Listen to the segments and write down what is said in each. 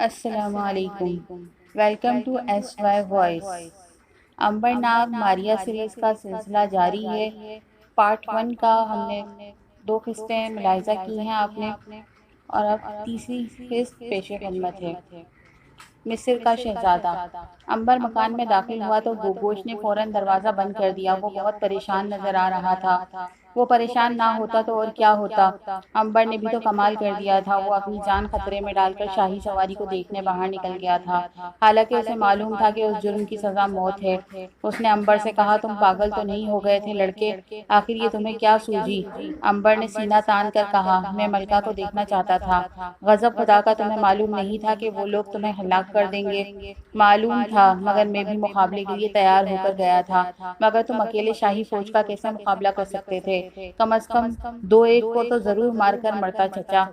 السلام علیکم۔ Welcome to S Y voice. امبر ناگ ماریا سیریز کا سلسلہ جاری ہے۔ پارٹ 1 کا ہم نے 2 قسطیں ملاحظہ کی ہیں آپ نے، اور اب تیسری قسط پیش خدمت ہے۔ مصر کا شہزادہ۔ امبر مکان میں داخل ہوا تو گوگوش نے فوراً دروازہ بند کر دیا۔ وہ بہت پریشان نظر آ رہا تھا۔ وہ پریشان نہ ہوتا تو اور کیا ہوتا، امبر نے بھی تو کمال کر دیا تھا۔ وہ اپنی جان خطرے میں ڈال کر شاہی سواری کو دیکھنے باہر نکل گیا تھا، حالانکہ اسے معلوم تھا کہ اس جرم کی سزا موت ہے۔ اس نے امبر سے کہا، تم پاگل تو نہیں ہو گئے تھے لڑکے؟ آخر یہ تمہیں کیا سوجی؟ امبر نے سینہ تان کر کہا، میں ملکہ کو دیکھنا چاہتا تھا۔ غضب خدا کا تمہیں معلوم نہیں تھا کہ وہ لوگ تمہیں ہلاک کر دیں گے؟ معلوم تھا، مگر میں بھی مقابلے کے لیے تیار ہو کر گیا تھا۔ مگر تم اکیلے شاہی فوج کا کیسے مقابلہ کر سکتے تھے؟ کم از کم 2-1 کو تو ضرور مار کر مرتا چچا۔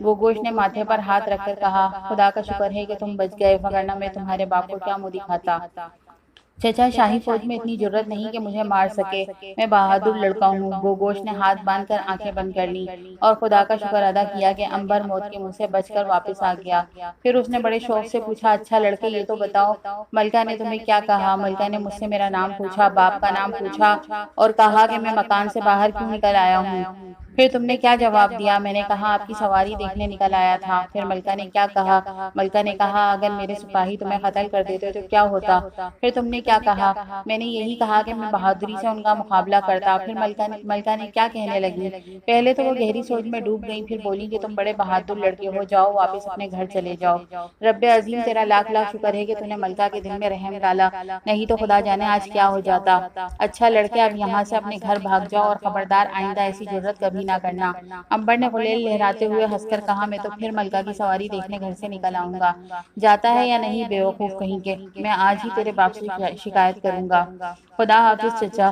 گوگوش نے ماتھے پر ہاتھ رکھ کر کہا، خدا کا شکر ہے کہ تم بچ گئے، وگرنہ میں تمہارے باپ کو کیا منہ دکھاتا۔ چچا، شاہی فوج میں اتنی جرأت نہیں کہ مجھے مار سکے، میں بہادر لڑکا ہوں۔ گوگوش نے ہاتھ باندھ کر آنکھیں بند کر لیں اور خدا کا شکر ادا کیا کہ امبر موت کے منہ سے بچ کر واپس آ گیا۔ پھر اس نے بڑے شوق سے پوچھا، اچھا لڑکے یہ تو بتاؤ، ملکہ نے تمہیں کیا کہا؟ ملکہ نے مجھ سے میرا نام پوچھا، باپ کا نام پوچھا، اور کہا کہ میں مکان سے باہر کیوں نکل آیا ہوں۔ پھر تم نے کیا جواب دیا؟ میں نے کہا آپ کی سواری دیکھنے نکل آیا تھا۔ پھر ملکہ نے کیا کہا؟ ملکہ نے کہا، اگر میرے سپاہی تمہیں قتل کر دیتے تو کیا ہوتا؟ پھر تم نے کیا کہا؟ میں نے یہی کہا کہ میں بہادری سے ان کا مقابلہ کرتا۔ پھر ملکہ نے کیا کہنے لگی؟ پہلے تو وہ گہری سوچ میں ڈوب گئیں، پھر بولی کہ تم بڑے بہادر لڑکے ہو، جاؤ واپس اپنے گھر چلے جاؤ۔ رب عظیم تیرا لاکھ لاکھ شکر ہے کہ تو نے ملکہ کے دل میں رحم ڈالا، نہیں تو خدا جانے آج کیا ہو جاتا۔ اچھا لڑکے، اب یہاں سے اپنے گھر بھاگ جاؤ، اور خبردار آئندہ ایسی جرات کبھی نہ کرنا۔ امبر نے غلیل لہراتے ہوئے ہنس کر کہا، میں تو پھر ملکہ کی سواری دیکھنے گھر سے نکل آؤں گا۔ جاتا ہے یا نہیں بیوقوف کہیں کے، میں آج ہی تیرے باپ سے شکایت کروں گا۔ خدا حافظ چچا۔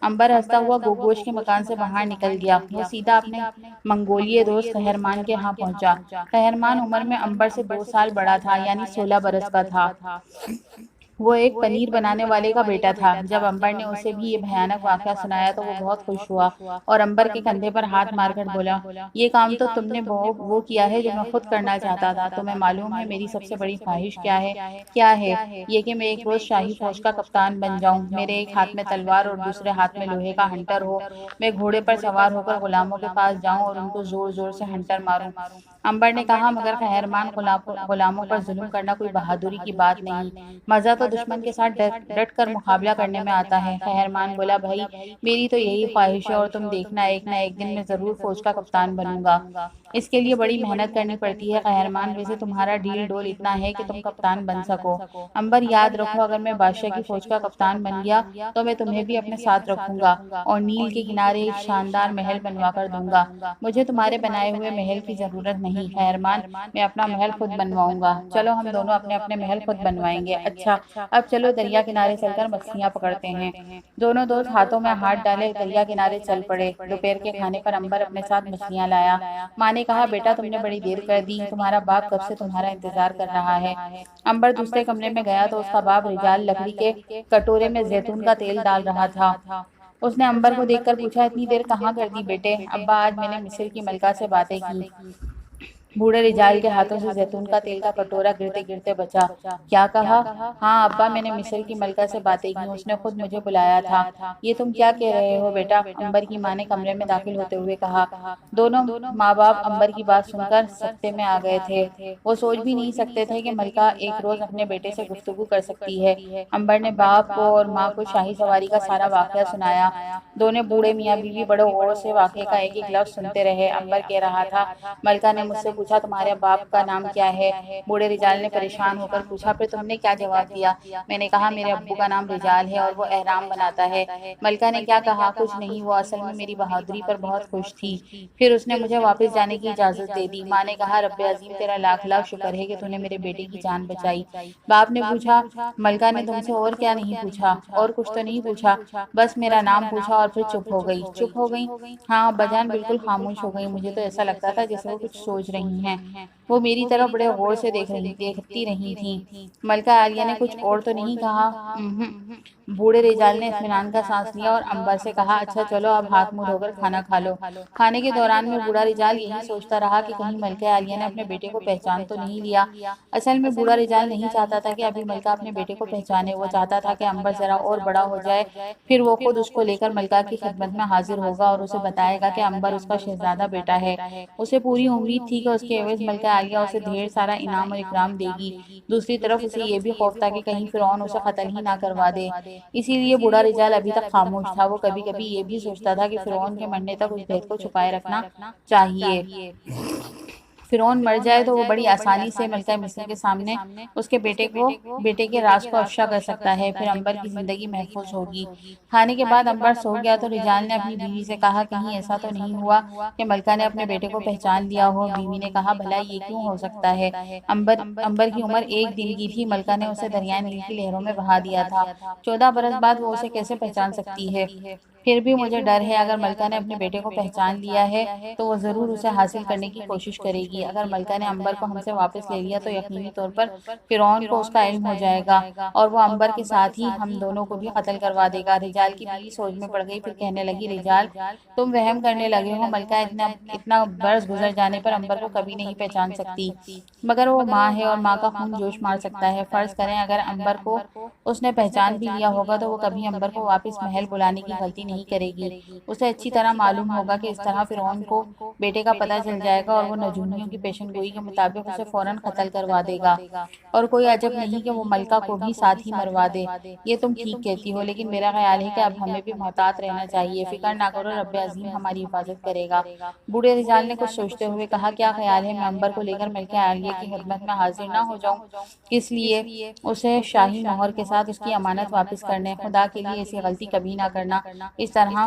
امبر ہنستا ہوا گوگوش کے مکان سے باہر نکل گیا۔ وہ سیدھا اپنے منگولیے دوست قہرمان کے ہاں پہنچا۔ قہرمان عمر میں امبر سے 2 سال بڑا تھا، یعنی 16 برس کا تھا۔ وہ ایک پنیر بنانے والے کا بیٹا تھا۔ جب امبر نے اسے بھی یہ بھیانک واقعہ سنایا تو وہ بہت خوش ہوا، اور امبر کے کندھے پر ہاتھ مار کر بولا، یہ کام تو تم نے وہ کیا ہے جو میں خود کرنا چاہتا تھا۔ تمہیں معلوم ہے میری سب سے بڑی خواہش کیا ہے؟ کیا ہے؟ یہ کہ میں ایک روز شاہی فوج کا کپتان بن جاؤں، میرے ایک ہاتھ میں تلوار اور دوسرے ہاتھ میں لوہے کا ہنٹر ہو، میں گھوڑے پر سوار ہو کر غلاموں کے پاس جاؤں اور ان کو زور زور سے ہنٹر ماروں۔ امبر نے کہا، مگر قہرمان، غلاموں پر ظلم کرنا کوئی بہادری کی بات نہیں، مزہ تو دشمن کے ساتھ ڈٹ کر مقابلہ کرنے میں آتا ہے۔ قہرمان بولا، بھائی میری تو یہی خواہش ہے، اور تم دیکھنا ایک نہ ایک دن میں ضرور فوج کا کپتان بنوں گا۔ اس کے لیے بڑی محنت کرنی پڑتی ہے قہرمان، ویسے تمہارا ڈھیل ڈول اتنا ہے کہ تم کپتان بن سکو۔ امبر، یاد رکھو، اگر میں بادشاہ کی فوج کا کپتان بن گیا تو میں تمہیں بھی اپنے ساتھ رکھوں گا، اور نیل کے کنارے ایک شاندار محل بنوا کر دوں گا۔ مجھے تمہارے بنائے ہوئے محل کی ضرورت نہیں قہرمان، میں اپنا محل خود بنواؤں گا۔ چلو ہم دونوں اپنے اپنے محل خود بنوائیں گے۔ اچھا، اب چلو دریا کنارے چل کر مچھلیاں پکڑتے ہیں۔ دونوں دوست ہاتھوں میں ہاتھ ڈالے دریا کنارے چل پڑے۔ دوپہر کے کھانے پر امبر اپنے ساتھ مچھلیاں لایا۔ ماں نے کہا، بیٹا تم نے بڑی دیر کر دی، تمہارا باپ کب سے تمہارا انتظار کر رہا ہے۔ امبر دوسرے کمرے میں گیا تو اس کا باپ رجال لکڑی کے کٹورے میں زیتون کا تیل ڈال رہا تھا۔ اس نے امبر کو دیکھ کر پوچھا، اتنی دیر کہاں کر دی بیٹے؟ ابا، آج میں نے مصر کی ملکہ سے باتیں کی۔ بوڑھے رجال کے ہاتھوں سے زیتون کا تیل کا کٹورا گرتے گرتے بچا۔ کیا کہا؟ ہاں ابا، میں نے مصر کی ملکہ سے باتیں کی، اس نے خود مجھے بلایا تھا۔ یہ تم کیا کہہ رہے ہو بیٹا؟ امبر کی ماں نے کمرے میں داخل ہوتے ہوئے کہا۔ دونوں ماں باپ امبر کی بات سن کر سکتے میں آ گئے تھے۔ وہ سوچ بھی نہیں سکتے تھے کہ ملکہ ایک روز اپنے بیٹے سے گفتگو کر سکتی ہے۔ امبر نے باپ کو اور ماں کو شاہی سواری کا سارا واقعہ سنایا۔ دونوں بوڑھے میاں بیوی بڑے غور سے واقعے کا ایک ایک لفظ سنتے رہے۔ امبر کہہ رہا تھا، ملکہ نے مجھ سے پوچھا تمہارے باپ کا نام کیا ہے؟ بوڑھے رجال نے پریشان ہو کر پوچھا، پھر تم نے کیا جواب دیا؟ میں نے کہا، میرے ابو کا نام رجال ہے اور وہ احرام بناتا ہے۔ ملکہ نے کیا کہا؟ کچھ نہیں، وہ اصل میں میری بہادری پر بہت خوش تھی۔ پھر اس نے مجھے واپس جانے کی اجازت دے دی۔ ماں نے کہا، رب عظیم تیرا لاکھ لاکھ شکر ہے کہ تو نے میرے بیٹے کی جان بچائی۔ باپ نے پوچھا، ملکہ نے تم سے اور کیا نہیں پوچھا؟ اور کچھ تو نہیں پوچھا، بس میرا نام پوچھا اور پھر چپ ہو گئی۔ چپ ہو گئی؟ ہاں ابا جان، بالکل خاموش ہو گئی۔ مجھے تو ایسا لگتا تھا جیسے وہ کچھ سوچ رہی رہی ہیں۔ وہ میری طرف بڑے غور سے دیکھتی رہی تھیں۔ ملکہ عالیہ نے کچھ اور تو نہیں کہا؟ بوڑھے رجال نے اطمینان کا سانس لیا اور عنبر سے کہا، اچھا چلو اب ہاتھ منہ دھو کر کھانا کھا لو۔ کھانے کے دوران میں بوڑھا رجال یہی سوچتا رہا کہ کہیں ملکہ عالیہ نے اپنے بیٹے کو پہچان تو نہیں لیا۔ اصل میں بوڑھا رجال نہیں چاہتا تھا کہ ابھی ملکہ اپنے بیٹے کو پہچانے، وہ چاہتا تھا کہ عنبر ذرا اور بڑا ہو جائے، پھر وہ خود اس کو لے کر ملکہ کی خدمت میں حاضر ہوگا اور اسے بتائے گا کہ عنبر اس کا شہزادہ بیٹا ہے۔ اسے پوری امید تھی کہ اس کے عوض ملکہ عالیہ اسے ڈھیر سارا انعام اور اکرام دے گی۔ دوسری طرف اسے یہ بھی خوف تھا کہ کہیں فرعون اسے قتل ہی نہ کروا دے۔ اسی لیے بوڑھا رجال ابھی تک خاموش تھا۔ وہ کبھی کبھی یہ بھی سوچتا تھا کہ فرعون کے مرنے تک اس بھید کو چھپائے رکھنا چاہیے۔ فرعون مر جائے تو وہ بڑی آسانی سے ملکہ مصر کے سامنے اس کے بیٹے کے راز کو افشا کر سکتا ہے، پھر عنبر کی زندگی محفوظ ہوگی۔ کھانے کے بعد عنبر سو گیا تو رجال نے اپنی بیوی سے کہا، کہیں ایسا تو نہیں ہوا کہ ملکہ نے اپنے بیٹے کو پہچان لیا ہو؟ بیوی نے کہا، بھلا یہ کیوں ہو سکتا ہے؟ عنبر کی عمر 1 دن کی تھی، ملکہ نے اسے دریائے نیل کی لہروں میں بہا دیا تھا، 14 برس بعد وہ اسے کیسے پہچان سکتی ہے؟ پھر بھی مجھے ڈر ہے، اگر ملکہ نے اپنے بیٹے کو پہچان لیا ہے تو وہ ضرور اسے حاصل کرنے کی کوشش کرے گی۔ اگر ملکہ نے عنبر کو ہم سے واپس لے لیا تو یقینی طور پر فرعون کو اس کا علم ہو جائے گا اور وہ عنبر کے ساتھ ہی ہم دونوں کو بھی قتل کروا دے گا۔ رجال کی بیوی سوچ میں پڑ گئی، پھر کہنے لگی، رجال تم وہم کرنے لگے ہو، ملکہ اتنا برس گزر جانے پر عنبر کو کبھی نہیں پہچان سکتی، مگر وہ ماں ہے اور ماں کا خون جوش مار سکتا ہے۔ فرض کریں اگر عنبر کو اس نے پہچان بھی لیا ہوگا تو وہ کبھی عنبر کو واپس محل بلانے کی غلطی نہیں کرے گی۔ اسے اچھی طرح معلوم ہوگا کہ اس طرح فرعون کو بیٹے کا پتہ چل جائے گا اور وہ نجومیوں کی پیشن گوئی کے مطابق اسے فوراً قتل کروا دے گا، اور کوئی عجب نہیں کہ وہ ملکہ کو بھی ساتھ ہی مروا دے۔ یہ تم ٹھیک کہتی ہو، لیکن میرا خیال ہے کہ اب ہمیں بھی محتاط رہنا چاہیے۔ فکر نہ کرو، رب عظیم ہماری حفاظت کرے گا۔ بوڑھے رجال نے کچھ سوچتے ہوئے کہا، کیا خیال ہے میں عنبر کو لے کر ملکہ عالیہ کی خدمت میں حاضر نہ ہو جاؤں؟ کس لیے؟ اسے شاہی مہر کے ساتھ اس کی امانت واپس کرنے۔ خدا کے لیے ایسی غلطی کبھی نہ کرنا، اس طرح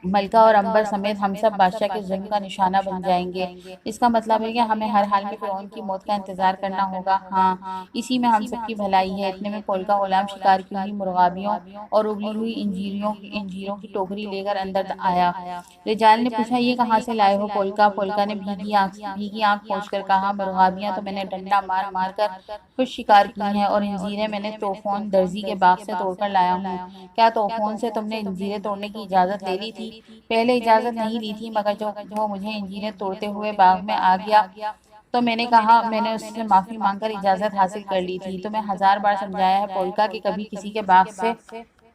ملکہ اور عنبر سمیت ہم سب بادشاہ کے ظلم کا نشانہ بن جائیں گے۔ اس کا مطلب ہے کہ ہمیں ہر حال میں فرعون کی موت کا انتظار کرنا ہوگا۔ ہاں، اسی میں ہم سب کی بھلائی ہے۔ اتنے میں پول کا غلام شکار کی ہوئی مرغابیوں اور ابلی ہوئی انجیروں کی ٹوکری لے کر اندر آیا۔ رجال نے پوچھا، یہ کہاں سے لائے ہو پولکا نے بھیگی آنکھ پوچھ کر کہا، مرغابیاں تو میں نے ڈنڈا مار مار کر خود شکار کی ہیں، اور انجیریں میں نے توفون درزی کے باغ سے توڑ کر لایا ہوں۔ کیا توفون سے تم نے انجیریں توڑنے کی اجازت لے لی تھی؟ پہلے اجازت نہیں لی تھی، مگر جو مجھے انجیریں توڑتے ہوئے باغ میں آ گیا تو میں نے کہا، میں نے اس سے معافی مانگ کر اجازت حاصل کر لی تھی۔ تمہیں 1000 بار سمجھایا ہے پولکا کہ کبھی کسی کے باغ سے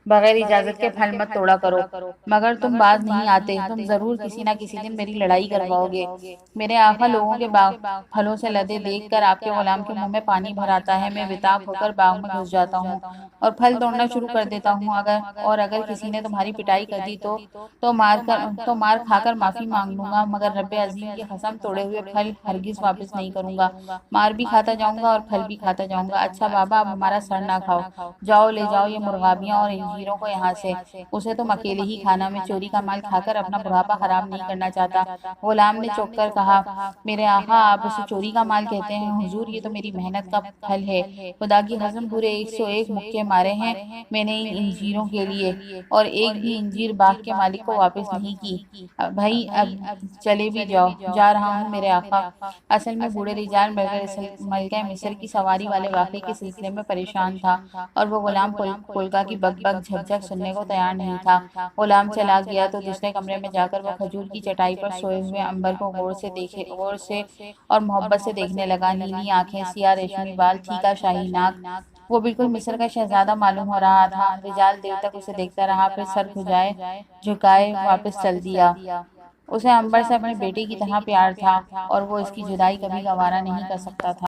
بغیر اجازت کے پھل مت توڑا کرو، مگر تم باز نہیں آتے۔ تم ضرور کسی نہ کسی دن میری لڑائی کرواؤ گے۔ میرے آقا لوگوں کے باغ پھلوں سے لدے دیکھ کر آپ کے غلام کے منہ میں پانی بھر آتا ہے۔ میں بتاب ہو کر باغ میں گھس جاتا ہوں اور پھل توڑنا شروع کر دیتا ہوں۔ اگر کسی نے تمہاری پٹائی کر دی تو مار کھا کر معافی مانگ لوں گا، مگر رب عظیم کی قسم توڑے ہوئے پھل ہرگز واپس نہیں کروں گا۔ مار بھی کھاتا جاؤں گا اور پھل بھی کھاتا جاؤں گا۔ اچھا بابا، اب ہمارا سر نہ کھاؤ، جاؤ لے جاؤ یہ مرغابیاں اور انجیروں کو یہاں سے۔ اسے تم اکیلے ہی کھانا، میں چوری کا مال کھا کر اپنا بڑھاپا خراب نہیں کرنا چاہتا۔ غلام نے چونک کر کہا، میرے آقا آپ اسے چوری کا مال کہتے ہیں؟ حضور یہ تو میری محنت کا پھل ہے، خدا کی قسم پورے 101 مکے مارے ہیں میں نے ان انجیروں کے لیے، اور ایک بھی انجیر باغ کے مالک کو واپس نہیں کی۔ بھائی اب چلے بھی جاؤ۔ جا رہا ہوں میرے آقا۔ اصل میں بوڑھے رجال ملکہ مصر کی سواری والے واقعے کے سلسلے میں پریشان تھا، اور وہ غلام پولکا کی بک بک جھک جھک سننے کو تیار نہیں تھا۔ غلام چلا گیا تو دوسرے کمرے میں جا کر وہ کھجور کی چٹائی پر سوئے ہوئے عنبر کو غور سے اور محبت سے دیکھنے لگا۔ نیلی آنکھیں، سیاہ ریشمی بال، پھیکا شاہی ناک، وہ بالکل مصر کا شہزادہ معلوم ہو رہا تھا۔ رجال دیر تک اسے دیکھتا رہا، پھر سر جھکائے واپس چل دیا۔ اسے عنبر سے اپنے بیٹے کی طرح پیار تھا اور وہ اس کی جدائی کبھی گوارا نہیں کر سکتا تھا۔